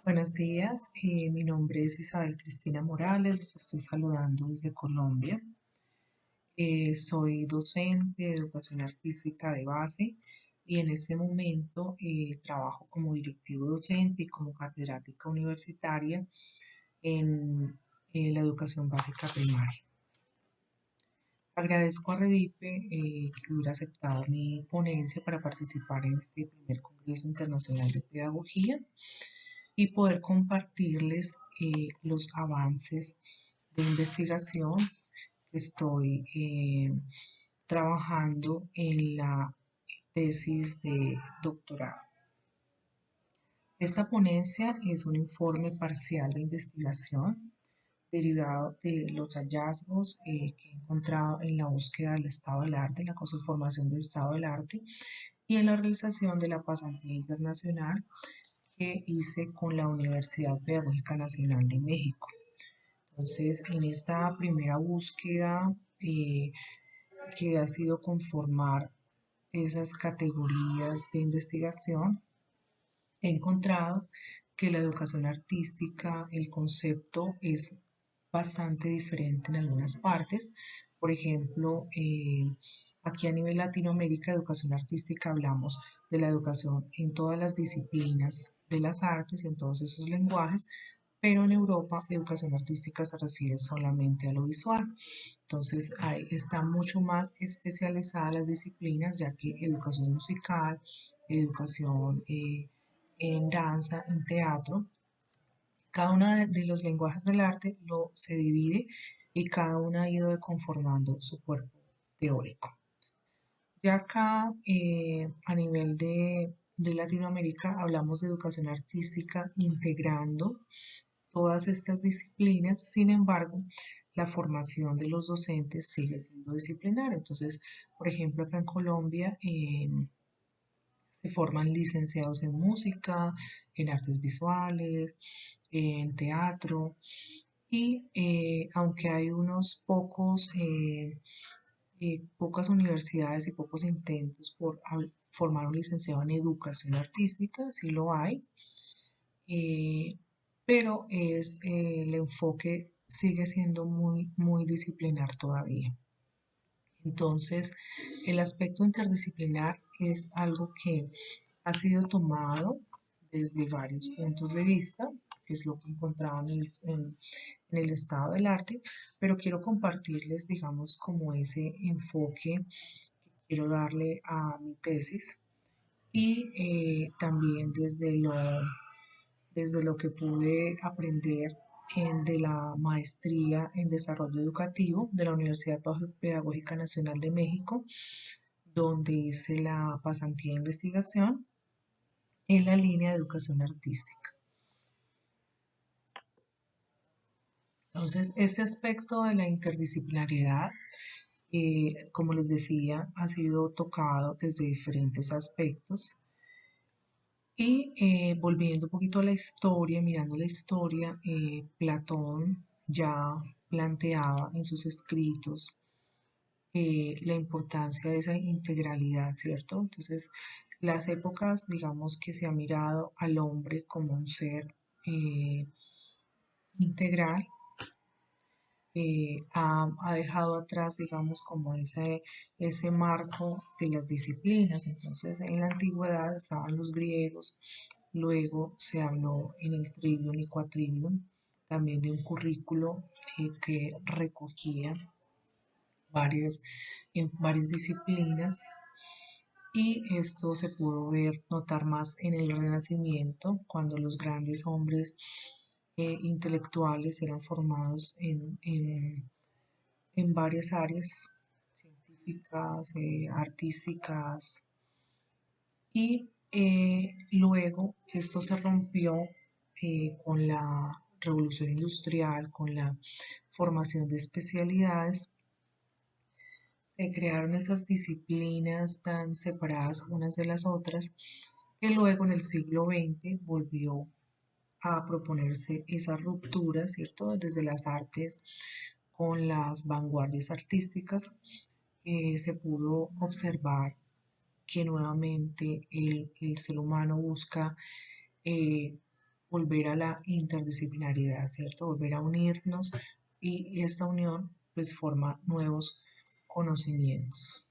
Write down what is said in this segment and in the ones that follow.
Buenos días, mi nombre es Isabel Cristina Morales, los estoy saludando desde Colombia. Soy docente de educación artística de base y en este momento trabajo como directivo docente y como catedrática universitaria en la educación básica primaria. Agradezco a Redipe que hubiera aceptado mi ponencia para participar en este primer Congreso Internacional de Pedagogía y poder compartirles los avances de investigación que estoy trabajando en la tesis de doctorado. Esta ponencia es un informe parcial de investigación derivado de los hallazgos que he encontrado en la búsqueda del estado del arte, en la conformación del estado del arte y en la realización de la pasantía internacional que hice con la Universidad Pedagógica Nacional de México. Entonces, en esta primera búsqueda que ha sido conformar esas categorías de investigación, he encontrado que la educación artística, el concepto es bastante diferente en algunas partes. Por ejemplo, aquí a nivel Latinoamérica, educación artística hablamos de la educación en todas las disciplinas de las artes, en todos esos lenguajes, pero en Europa educación artística se refiere solamente a lo visual. Entonces ahí está mucho más especializada las disciplinas, ya que educación musical, educación en danza, en teatro, cada uno de los lenguajes del arte se divide y cada uno ha ido conformando su cuerpo teórico. Ya acá, a nivel de Latinoamérica, hablamos de educación artística integrando todas estas disciplinas. Sin embargo, la formación de los docentes sigue siendo disciplinaria. Entonces, por ejemplo, acá en Colombia se forman licenciados en música, en artes visuales, en teatro, y aunque hay unos pocos, pocas universidades y pocos intentos por formar un licenciado en educación artística, sí lo hay, eh, pero el enfoque sigue siendo muy disciplinar todavía. Entonces, el aspecto interdisciplinar es algo que ha sido tomado desde varios puntos de vista, que es lo que encontraba en el estado del arte, pero quiero compartirles, digamos, como ese enfoque que quiero darle a mi tesis y también desde lo que pude aprender de la maestría en desarrollo educativo de la Universidad Pedagógica Nacional de México, donde hice la pasantía de investigación en la línea de educación artística. Entonces, este aspecto de la interdisciplinariedad, como les decía, ha sido tocado desde diferentes aspectos. Y volviendo un poquito a la historia, mirando la historia, Platón ya planteaba en sus escritos la importancia de esa integralidad, ¿cierto? Entonces, las épocas, digamos que se ha mirado al hombre como un ser integral, ha dejado atrás, digamos, como ese marco de las disciplinas. Entonces, en la antigüedad estaban los griegos, luego se habló en el Trivium y Quadrivium también de un currículo que recogía varias, en varias disciplinas, y esto se pudo ver, notar más en el Renacimiento, cuando los grandes hombres intelectuales eran formados en varias áreas científicas, artísticas, y luego esto se rompió con la revolución industrial, con la formación de especialidades. Se crearon esas disciplinas tan separadas unas de las otras, que luego en el siglo XX volvió a proponerse esa ruptura, ¿cierto? Desde las artes con las vanguardias artísticas, se pudo observar que nuevamente el ser humano busca volver a la interdisciplinariedad, ¿cierto? Volver a unirnos y esta unión pues forma nuevos conocimientos.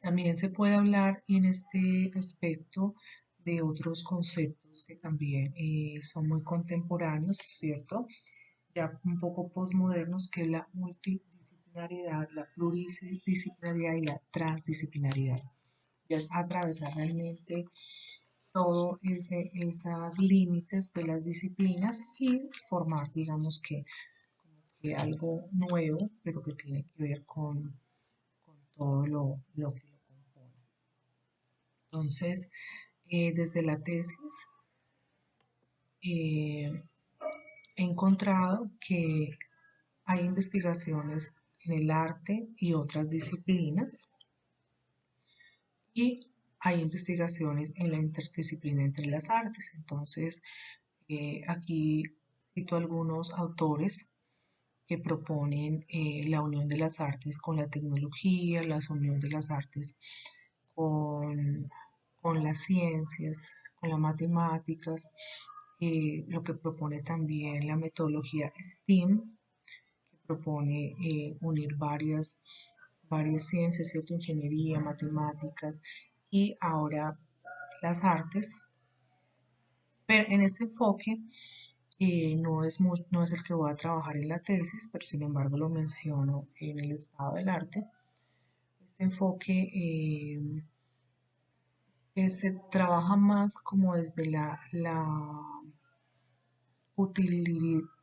También se puede hablar en este aspecto de otros conceptos que también son muy contemporáneos, ¿cierto? Ya un poco posmodernos, que es la multidisciplinariedad, la pluridisciplinariedad y la transdisciplinariedad. Ya es atravesar realmente todo esos límites de las disciplinas y formar, digamos que algo nuevo, pero que tiene que ver con todo lo que lo compone. Entonces, desde la tesis eh, he encontrado que hay investigaciones en el arte y otras disciplinas y hay investigaciones en la interdisciplina entre las artes. Entonces, aquí cito algunos autores que proponen la unión de las artes con la tecnología, la unión de las artes con, con las ciencias, con las matemáticas, lo que propone también la metodología STEAM, que propone unir varias ciencias, ¿cierto? Ingeniería, matemáticas y ahora las artes. Pero en este enfoque no es el que voy a trabajar en la tesis, pero sin embargo lo menciono en el estado del arte. Este enfoque se trabaja más como desde la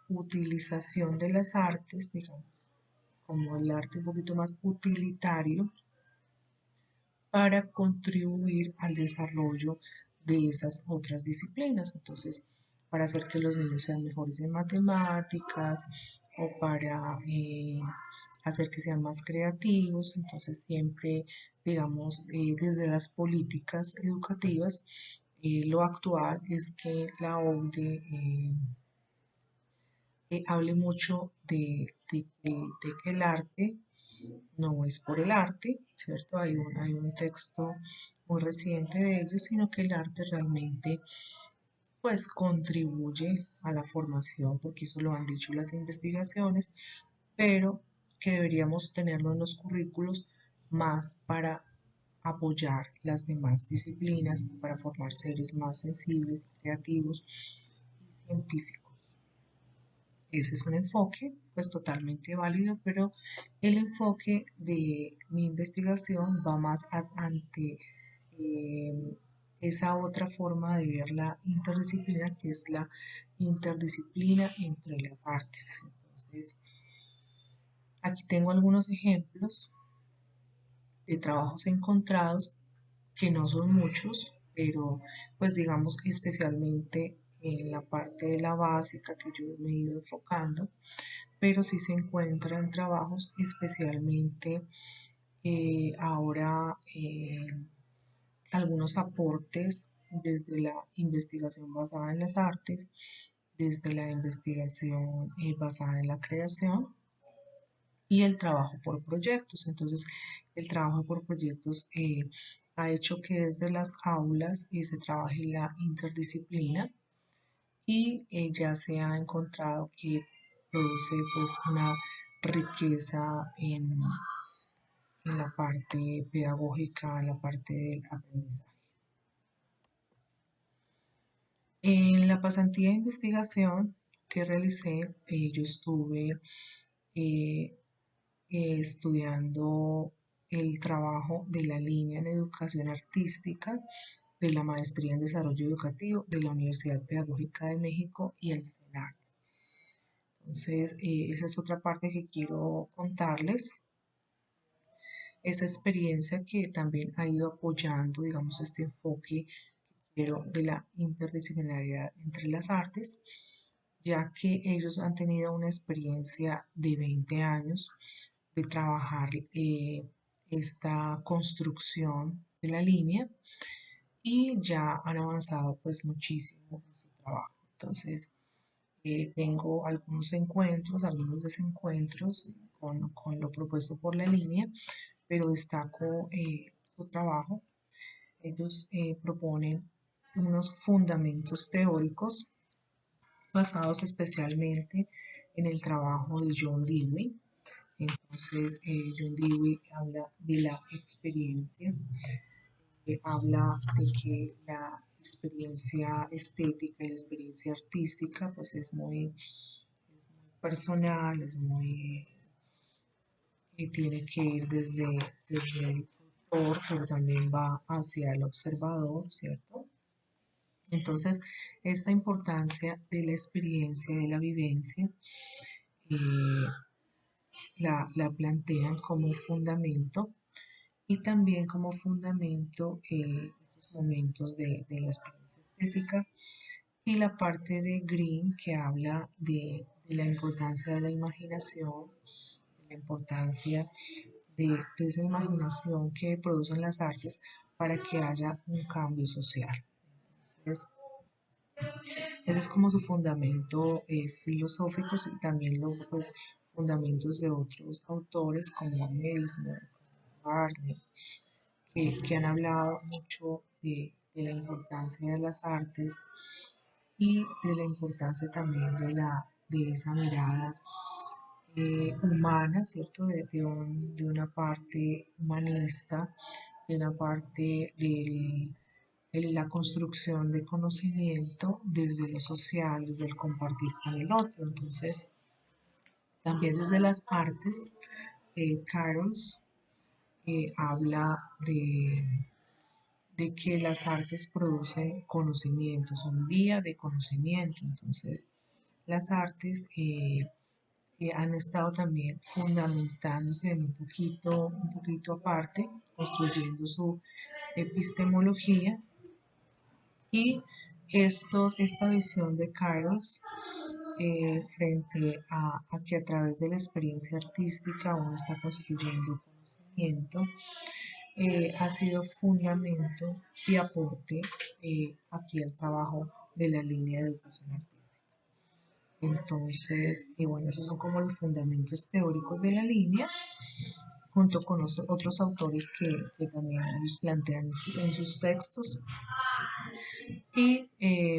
utilización de las artes, digamos, como el arte un poquito más utilitario para contribuir al desarrollo de esas otras disciplinas. Entonces, para hacer que los niños sean mejores en matemáticas o para hacer que sean más creativos. Entonces, siempre, digamos, desde las políticas educativas, lo actual es que la OCDE hable mucho de que el arte no es por el arte, ¿cierto? Hay un texto muy reciente de ellos, sino que el arte realmente pues contribuye a la formación, porque eso lo han dicho las investigaciones, pero que deberíamos tenerlo en los currículos más para apoyar las demás disciplinas, para formar seres más sensibles, creativos y científicos. Ese es un enfoque pues totalmente válido, pero el enfoque de mi investigación va más ante esa otra forma de ver la interdisciplina, que es la interdisciplina entre las artes. Entonces, aquí tengo algunos ejemplos de trabajos encontrados que no son muchos, pero pues digamos especialmente en la parte de la básica que yo me he ido enfocando, pero sí se encuentran trabajos especialmente ahora algunos aportes desde la investigación basada en las artes, desde la investigación basada en la creación y el trabajo por proyectos. Entonces, el trabajo por proyectos ha hecho que desde las aulas se trabaje la interdisciplina y ya se ha encontrado que produce pues una riqueza en la parte pedagógica, en la parte del aprendizaje. En la pasantía de investigación que realicé, yo estuve eh, estudiando el trabajo de la línea en educación artística de la maestría en desarrollo educativo de la Universidad Pedagógica de México y el CENAR. Entonces, esa es otra parte que quiero contarles. Esa experiencia que también ha ido apoyando, digamos, este enfoque pero de la interdisciplinariedad entre las artes, ya que ellos han tenido una experiencia de 20 años de trabajar esta construcción de la línea y ya han avanzado pues muchísimo en su trabajo. Entonces, tengo algunos encuentros, algunos desencuentros con lo propuesto por la línea, pero destaco su trabajo. Ellos proponen unos fundamentos teóricos basados especialmente en el trabajo de John Dewey. Entonces, John Dewey habla de la experiencia, habla de que la experiencia estética y la experiencia artística pues es muy personal, es muy, tiene que ir desde el autor, pero también va hacia el observador, ¿cierto? Entonces, esta importancia de la experiencia, de la vivencia, eh, la plantean como fundamento y también como fundamento estos momentos de la experiencia estética y la parte de Green que habla de la importancia de la imaginación, de la importancia de esa imaginación que producen las artes para que haya un cambio social. Entonces, ese es como su fundamento filosófico y también los pues, fundamentos de otros autores como Meissner, Barney, que han hablado mucho de la importancia de las artes y de la importancia también de esa mirada humana, ¿cierto? De una parte humanista, de una parte de la construcción de conocimiento desde lo social, desde el compartir con el otro. Entonces, también desde las artes, Carols habla de que las artes producen conocimiento, son vía de conocimiento. Entonces, las artes han estado también fundamentándose en un poquito aparte, construyendo su epistemología y esta visión de Kairos frente a que a través de la experiencia artística uno está construyendo conocimiento, ha sido fundamento y aporte aquí al trabajo de la línea de educación artística. Entonces, bueno, esos son como los fundamentos teóricos de la línea, junto con otros autores que también los plantean en sus textos. Y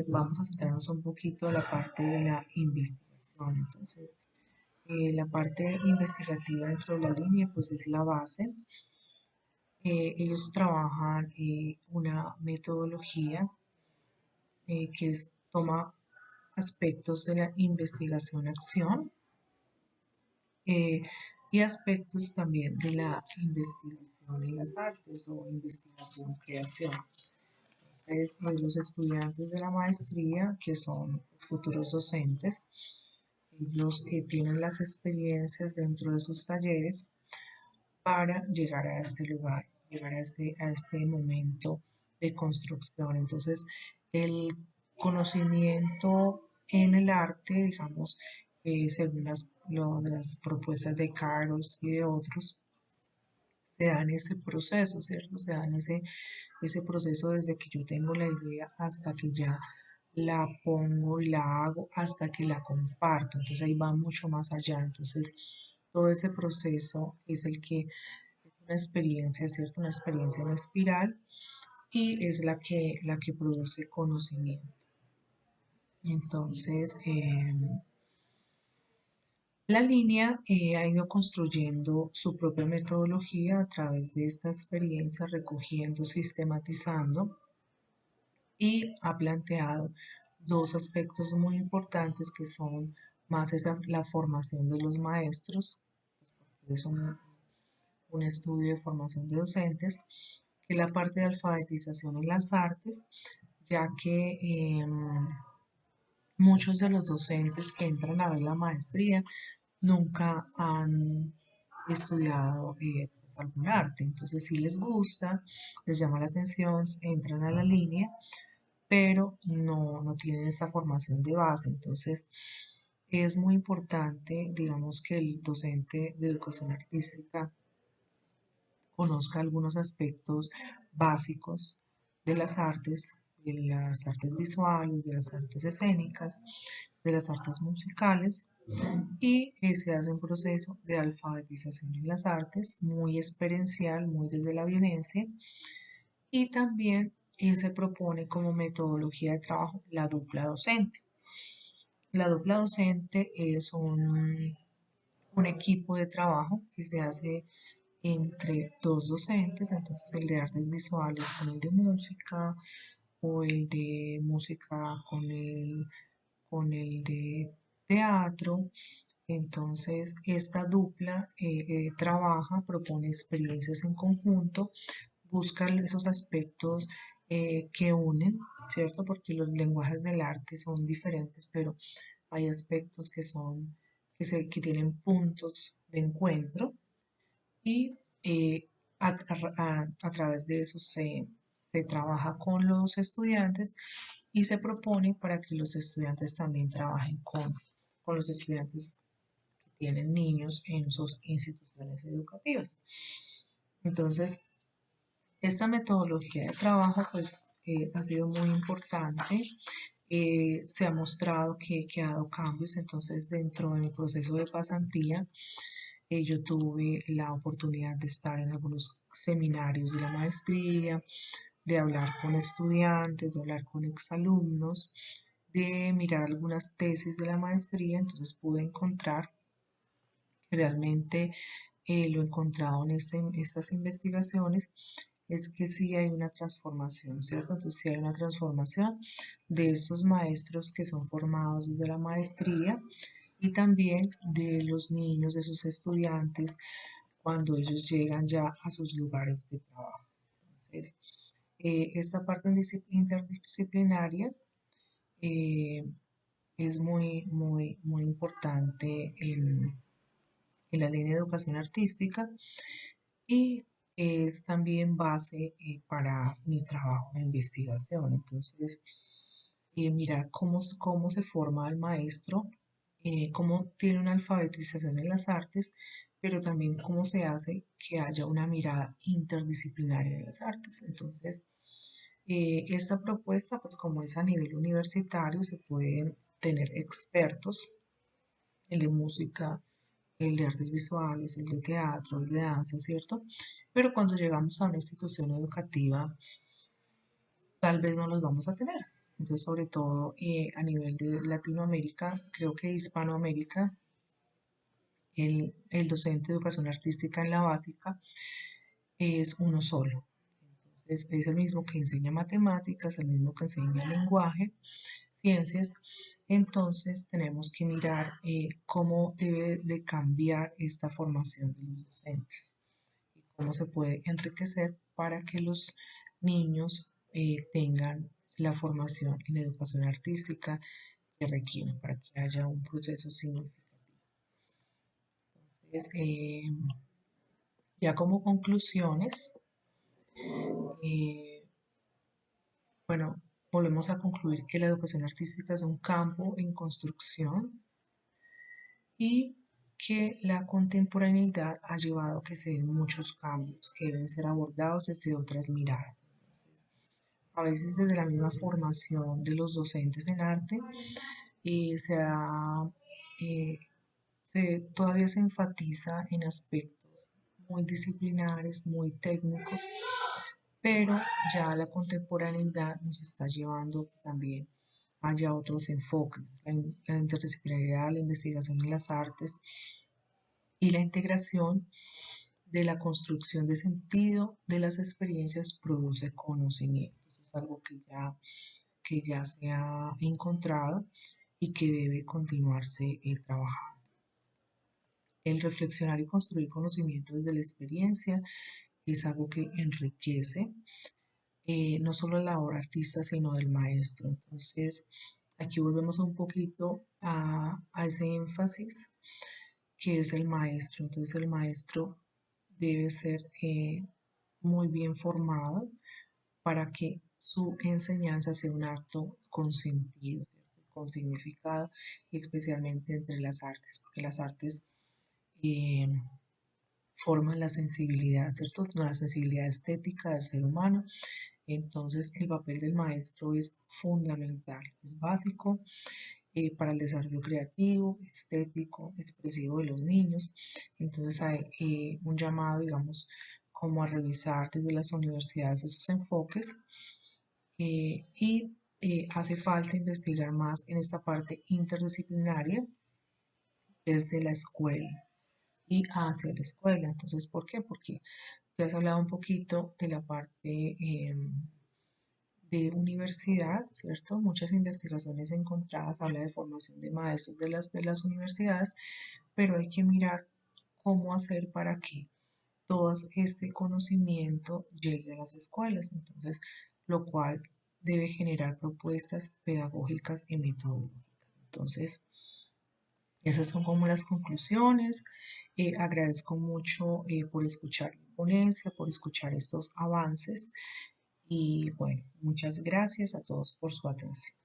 vamos a centrarnos un poquito en la parte de la investigación. Entonces, la parte investigativa dentro de la línea, pues es la base. Ellos trabajan una metodología toma aspectos de la investigación-acción y aspectos también de la investigación en las artes o investigación-creación. Entonces, los estudiantes de la maestría, que son futuros docentes, ellos tienen las experiencias dentro de sus talleres para llegar a este lugar, llegar a este momento de construcción. Entonces, el conocimiento en el arte, digamos, según las propuestas de Carlos y de otros, se dan ese proceso, ¿cierto? Se dan ese proceso desde que yo tengo la idea hasta que ya la pongo y la hago, hasta que la comparto. Entonces ahí va mucho más allá. Entonces todo ese proceso es el que es una experiencia, ¿cierto? Una experiencia en espiral y es la que produce conocimiento. Entonces, la línea ha ido construyendo su propia metodología a través de esta experiencia, recogiendo, sistematizando y ha planteado dos aspectos muy importantes que son más la formación de los maestros, es un estudio de formación de docentes, que la parte de alfabetización en las artes, ya que muchos de los docentes que entran a ver la maestría nunca han estudiado pues, algún arte. Entonces, si les gusta, les llama la atención, entran a la línea, pero no tienen esa formación de base. Entonces, es muy importante, digamos, que el docente de educación artística conozca algunos aspectos básicos de las artes visuales, de las artes escénicas, de las artes musicales y se hace un proceso de alfabetización en las artes muy experiencial, muy desde la vivencia y también se propone como metodología de trabajo la dupla docente. La dupla docente es un equipo de trabajo que se hace entre dos docentes, entonces el de artes visuales con el de música o el de música con el de teatro. Entonces, esta dupla trabaja, propone experiencias en conjunto, busca esos aspectos que unen, ¿cierto? Porque los lenguajes del arte son diferentes, pero hay aspectos que son, que tienen puntos de encuentro y a través de eso se trabaja con los estudiantes y se propone para que los estudiantes también trabajen con los estudiantes que tienen niños en sus instituciones educativas. Entonces, esta metodología de trabajo pues ha sido muy importante. Se ha mostrado que ha dado cambios, entonces dentro de mi proceso de pasantía yo tuve la oportunidad de estar en algunos seminarios de la maestría, de hablar con estudiantes, de hablar con exalumnos, de mirar algunas tesis de la maestría, entonces pude encontrar realmente lo encontrado en estas investigaciones es que sí hay una transformación, ¿cierto? Entonces sí hay una transformación de estos maestros que son formados desde la maestría y también de los niños, de sus estudiantes, cuando ellos llegan ya a sus lugares de trabajo. Entonces, esta parte interdisciplinaria eh, es muy importante en la línea de educación artística y es también base para mi trabajo de investigación. Entonces, mirar cómo se forma el maestro, cómo tiene una alfabetización en las artes, pero también cómo se hace que haya una mirada interdisciplinaria en las artes. Entonces, esta propuesta, pues como es a nivel universitario, se pueden tener expertos, el de música, el de artes visuales, el de teatro, el de danza, ¿cierto? Pero cuando llegamos a una institución educativa, tal vez no los vamos a tener. Entonces, sobre todo a nivel de Latinoamérica, creo que Hispanoamérica, el docente de educación artística en la básica es uno solo. Entonces, es el mismo que enseña matemáticas, el mismo que enseña lenguaje, ciencias. Entonces, tenemos que mirar cómo debe de cambiar esta formación de los docentes y cómo se puede enriquecer para que los niños tengan la formación en educación artística que requieren para que haya un proceso significativo. Entonces, ya como conclusiones, eh, bueno, volvemos a concluir que la educación artística es un campo en construcción y que la contemporaneidad ha llevado a que se den muchos cambios que deben ser abordados desde otras miradas. A veces desde la misma formación de los docentes en arte, eh, se ha, eh, todavía se enfatiza en aspectos muy disciplinares, muy técnicos, pero ya la contemporaneidad nos está llevando que también haya otros enfoques, la interdisciplinaridad, la investigación en las artes y la integración de la construcción de sentido de las experiencias produce conocimiento. Eso es algo que ya se ha encontrado y que debe continuarse trabajando. El reflexionar y construir conocimiento desde la experiencia es algo que enriquece no solo la obra artista, sino del maestro. Entonces, aquí volvemos un poquito a ese énfasis que es el maestro. Entonces, el maestro debe ser muy bien formado para que su enseñanza sea un acto con sentido, con significado, y especialmente entre las artes, porque las artes eh, forman la sensibilidad, ¿cierto? La sensibilidad estética del ser humano. Entonces, el papel del maestro es fundamental, es básico para el desarrollo creativo, estético, expresivo de los niños. Entonces, hay un llamado, digamos, como a revisar desde las universidades esos enfoques y hace falta investigar más en esta parte interdisciplinaria desde la escuela y hacia la escuela. Entonces, ¿por qué? Porque ya has hablado un poquito de la parte de universidad, ¿cierto? Muchas investigaciones encontradas habla de formación de maestros de las universidades, pero hay que mirar cómo hacer para que todo este conocimiento llegue a las escuelas. Entonces, lo cual debe generar propuestas pedagógicas y metodológicas. Entonces, esas son como las conclusiones. Agradezco mucho por escuchar la ponencia, por escuchar estos avances y bueno, muchas gracias a todos por su atención.